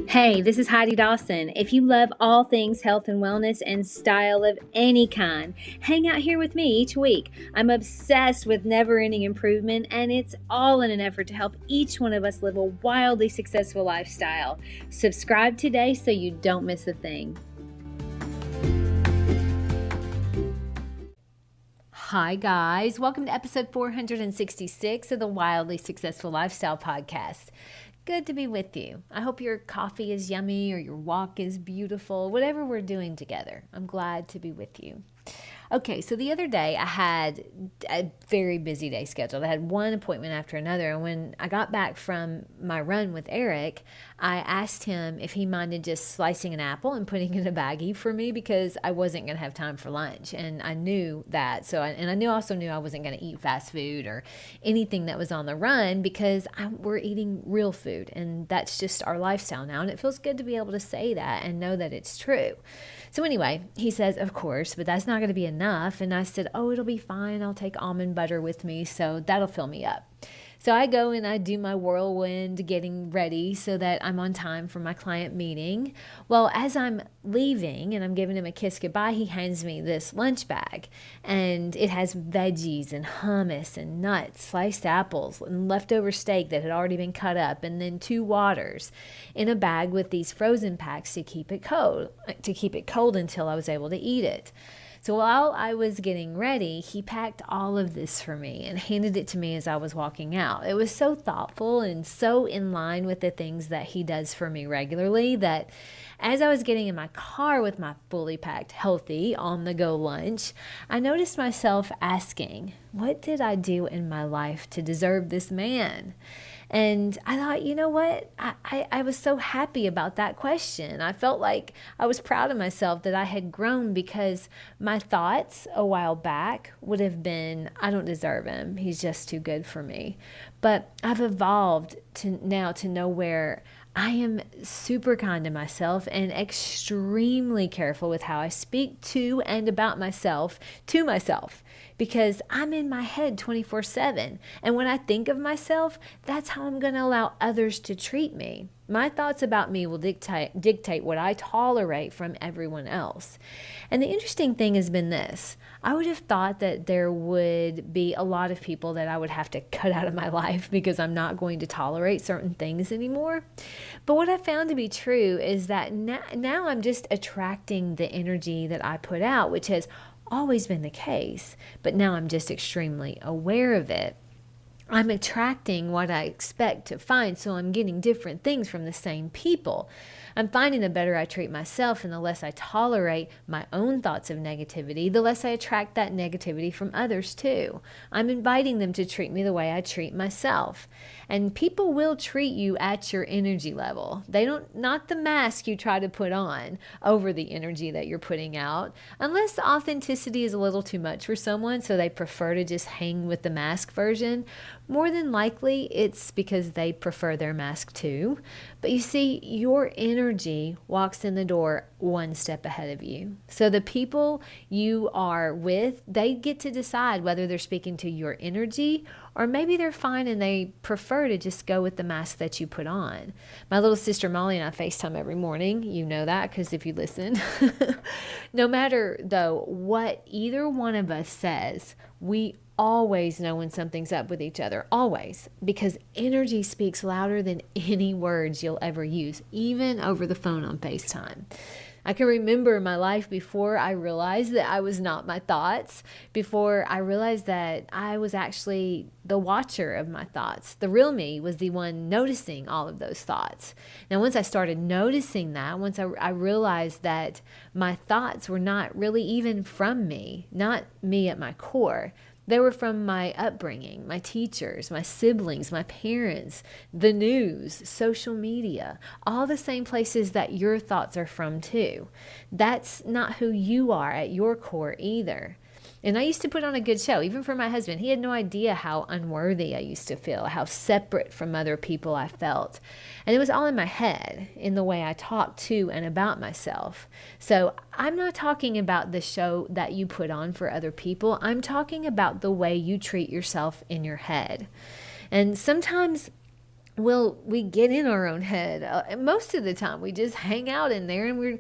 Hey, this is Heidi Dawson. If you love all things health and wellness and style of any kind, hang out here with me each week. I'm obsessed with never-ending improvement, and it's all in an effort to help each one of us live a wildly successful lifestyle. Subscribe today so you don't miss a thing. Hi, guys. Welcome to episode 466 of the Wildly Successful Lifestyle Podcast. Good to be with you. I hope your coffee is yummy or your walk is beautiful, whatever we're doing together. I'm glad to be with you. Okay, so the other day I had a very busy day scheduled. I had one appointment after another. And when I got back from my run with Eric, I asked him if he minded just slicing an apple and putting it in a baggie for me because I wasn't going to have time for lunch. And I knew that. I also knew I wasn't going to eat fast food or anything that was on the run because we're eating real food. And that's just our lifestyle now. And it feels good to be able to say that and know that it's true. So anyway, he says, of course, but that's not going to be enough. And I said, oh, it'll be fine. I'll take almond butter with me. So that'll fill me up. So I go and I do my whirlwind getting ready so that I'm on time for my client meeting. Well, as I'm leaving and I'm giving him a kiss goodbye, he hands me this lunch bag. And it has veggies and hummus and nuts, sliced apples, and leftover steak that had already been cut up, and then 2 waters in a bag with these frozen packs to keep it cold until I was able to eat it. So while I was getting ready, he packed all of this for me and handed it to me as I was walking out. It was so thoughtful and so in line with the things that he does for me regularly that as I was getting in my car with my fully packed, healthy, on-the-go lunch, I noticed myself asking, what did I do in my life to deserve this man? And I thought, you know what? I was so happy about that question. I felt like I was proud of myself that I had grown because my thoughts a while back would have been, I don't deserve him. He's just too good for me. But I've evolved to know where I am super kind to myself and extremely careful with how I speak to and about myself to myself because I'm in my head 24/7. And when I think of myself, that's how I'm going to allow others to treat me. My thoughts about me will dictate what I tolerate from everyone else. And the interesting thing has been this. I would have thought that there would be a lot of people that I would have to cut out of my life because I'm not going to tolerate certain things anymore. But what I found to be true is that now I'm just attracting the energy that I put out, which has always been the case. But now I'm just extremely aware of it. I'm attracting what I expect to find, so I'm getting different things from the same people. I'm finding the better I treat myself and the less I tolerate my own thoughts of negativity, the less I attract that negativity from others too. I'm inviting them to treat me the way I treat myself. And people will treat you at your energy level. Not the mask you try to put on over the energy that you're putting out, unless the authenticity is a little too much for someone, so they prefer to just hang with the mask version. More than likely, it's because they prefer their mask too. But you see, your energy walks in the door one step ahead of you. So the people you are with, they get to decide whether they're speaking to your energy or maybe they're fine and they prefer to just go with the mask that you put on. My little sister Molly and I FaceTime every morning. You know that because if you listen. No matter, though, what either one of us says, we always know when something's up with each other, always, because energy speaks louder than any words you'll ever use, even over the phone on FaceTime. I can remember my life before I realized that I was not my thoughts, before I realized that I was actually the watcher of my thoughts. The real me was the one noticing all of those thoughts. Now, once I started noticing that, once I realized that my thoughts were not really even from me, not me at my core, they were from my upbringing, my teachers, my siblings, my parents, the news, social media, all the same places that your thoughts are from too. That's not who you are at your core either. And I used to put on a good show, even for my husband. He had no idea how unworthy I used to feel, how separate from other people I felt. And it was all in my head, in the way I talked to and about myself. So I'm not talking about the show that you put on for other people. I'm talking about the way you treat yourself in your head. And sometimes well, we get in our own head. Most of the time, we just hang out in there and we're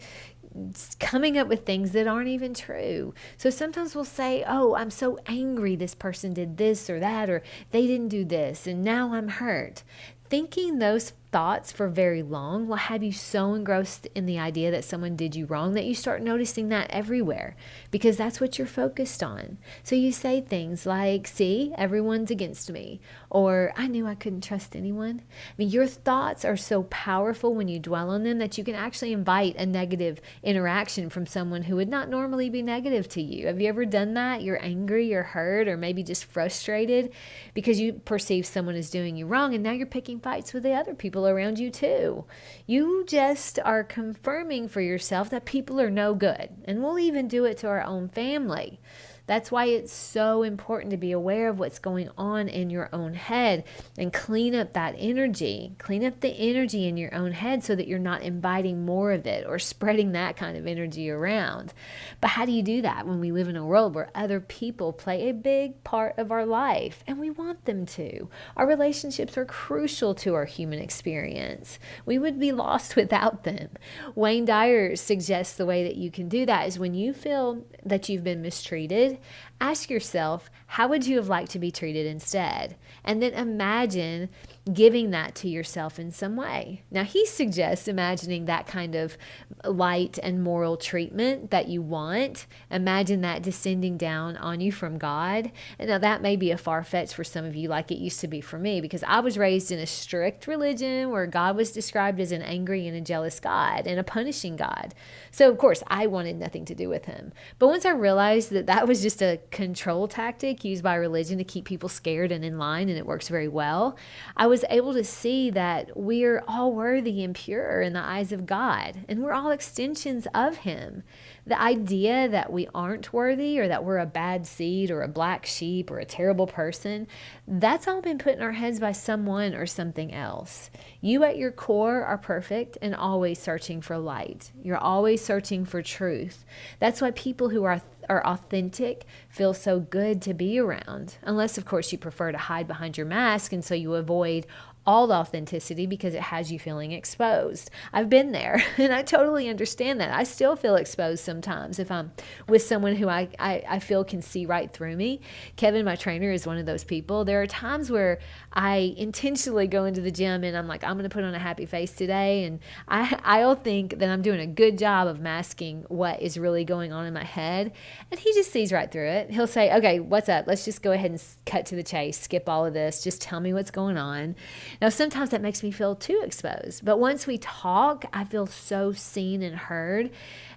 coming up with things that aren't even true. So sometimes we'll say, oh, I'm so angry this person did this or that, or they didn't do this, and now I'm hurt. Thinking those thoughts for very long will have you so engrossed in the idea that someone did you wrong that you start noticing that everywhere, because that's what you're focused on. So you say things like, see, everyone's against me, or I knew I couldn't trust anyone. I mean, your thoughts are so powerful when you dwell on them that you can actually invite a negative interaction from someone who would not normally be negative to you. Have you ever done that? You're angry, you're hurt, or maybe just frustrated because you perceive someone as doing you wrong, and now you're picking fights with the other people around you too. You just are confirming for yourself that people are no good, and we'll even do it to our own family. That's why it's so important to be aware of what's going on in your own head and clean up that energy. Clean up the energy in your own head so that you're not inviting more of it or spreading that kind of energy around. But how do you do that when we live in a world where other people play a big part of our life and we want them to? Our relationships are crucial to our human experience. We would be lost without them. Wayne Dyer suggests the way that you can do that is when you feel that you've been mistreated, ask yourself, how would you have liked to be treated instead? And then imagine giving that to yourself in some way. Now, he suggests imagining that kind of light and moral treatment that you want. Imagine that descending down on you from God. And now that may be a far-fetched for some of you, like it used to be for me, because I was raised in a strict religion where God was described as an angry and a jealous God and a punishing God. So, of course, I wanted nothing to do with him. But once I realized that that was just a control tactic used by religion to keep people scared and in line, and it works very well, I was able to see that we're all worthy and pure in the eyes of God, and we're all extensions of him. The idea that we aren't worthy or that we're a bad seed or a black sheep or a terrible person, that's all been put in our heads by someone or something else. You at your core are perfect and always searching for light. You're always searching for truth. That's why people who are authentic feel so good to be around, unless of course you prefer to hide behind your mask and so you avoid all the authenticity because it has you feeling exposed. I've been there and I totally understand that. I still feel exposed sometimes if I'm with someone who I feel can see right through me. Kevin, my trainer, is one of those people. There are times where I intentionally go into the gym and I'm like, I'm going to put on a happy face today, and I'll think that I'm doing a good job of masking what is really going on in my head, and he just sees right through it. He'll say, okay, what's up? Let's just go ahead and cut to the chase, skip all of this, just tell me what's going on. Now, sometimes that makes me feel too exposed, but once we talk, I feel so seen and heard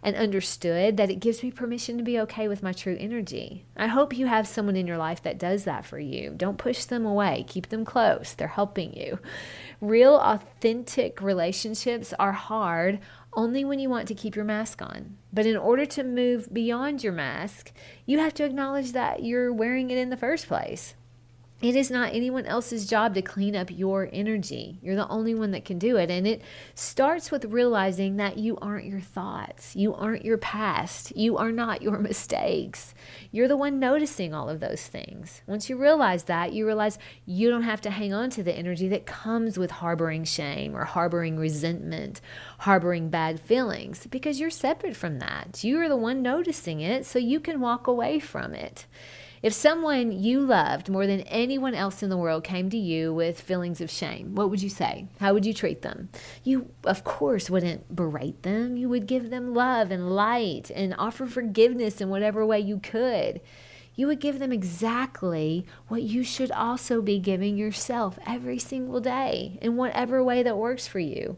and understood that it gives me permission to be okay with my true energy. I hope you have someone in your life that does that for you. Don't push them away. Keep them close. They're helping you. Real, authentic relationships are hard only when you want to keep your mask on. But in order to move beyond your mask, you have to acknowledge that you're wearing it in the first place. It is not anyone else's job to clean up your energy. You're the only one that can do it. And it starts with realizing that you aren't your thoughts. You aren't your past. You are not your mistakes. You're the one noticing all of those things. Once you realize that, you realize you don't have to hang on to the energy that comes with harboring shame or harboring resentment, harboring bad feelings, because you're separate from that. You are the one noticing it, so you can walk away from it. If someone you loved more than anyone else in the world came to you with feelings of shame, what would you say? How would you treat them? You, of course, wouldn't berate them. You would give them love and light and offer forgiveness in whatever way you could. You would give them exactly what you should also be giving yourself every single day in whatever way that works for you.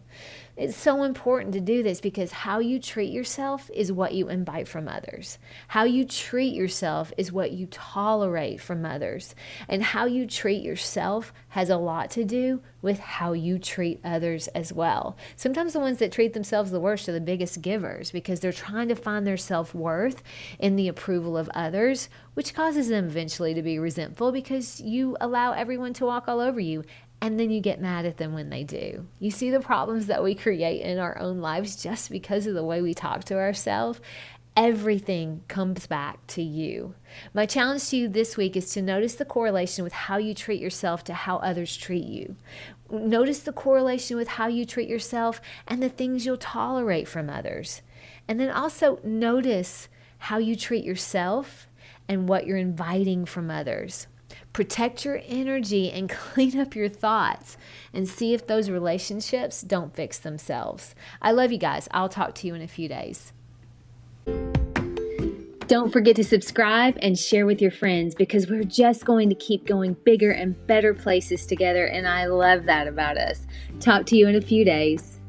It's so important to do this because how you treat yourself is what you invite from others. How you treat yourself is what you tolerate from others. And how you treat yourself has a lot to do with how you treat others as well. Sometimes the ones that treat themselves the worst are the biggest givers because they're trying to find their self-worth in the approval of others, which causes them eventually to be resentful because you allow everyone to walk all over you. And then you get mad at them when they do. You see the problems that we create in our own lives just because of the way we talk to ourselves. everything comes back to you. My challenge to you this week is to notice the correlation with how you treat yourself to how others treat you. Notice the correlation with how you treat yourself and the things you'll tolerate from others. And then also notice how you treat yourself and what you're inviting from others. Protect your energy and clean up your thoughts and see if those relationships don't fix themselves. I love you guys. I'll talk to you in a few days. Don't forget to subscribe and share with your friends, because we're just going to keep going bigger and better places together, and I love that about us. Talk to you in a few days.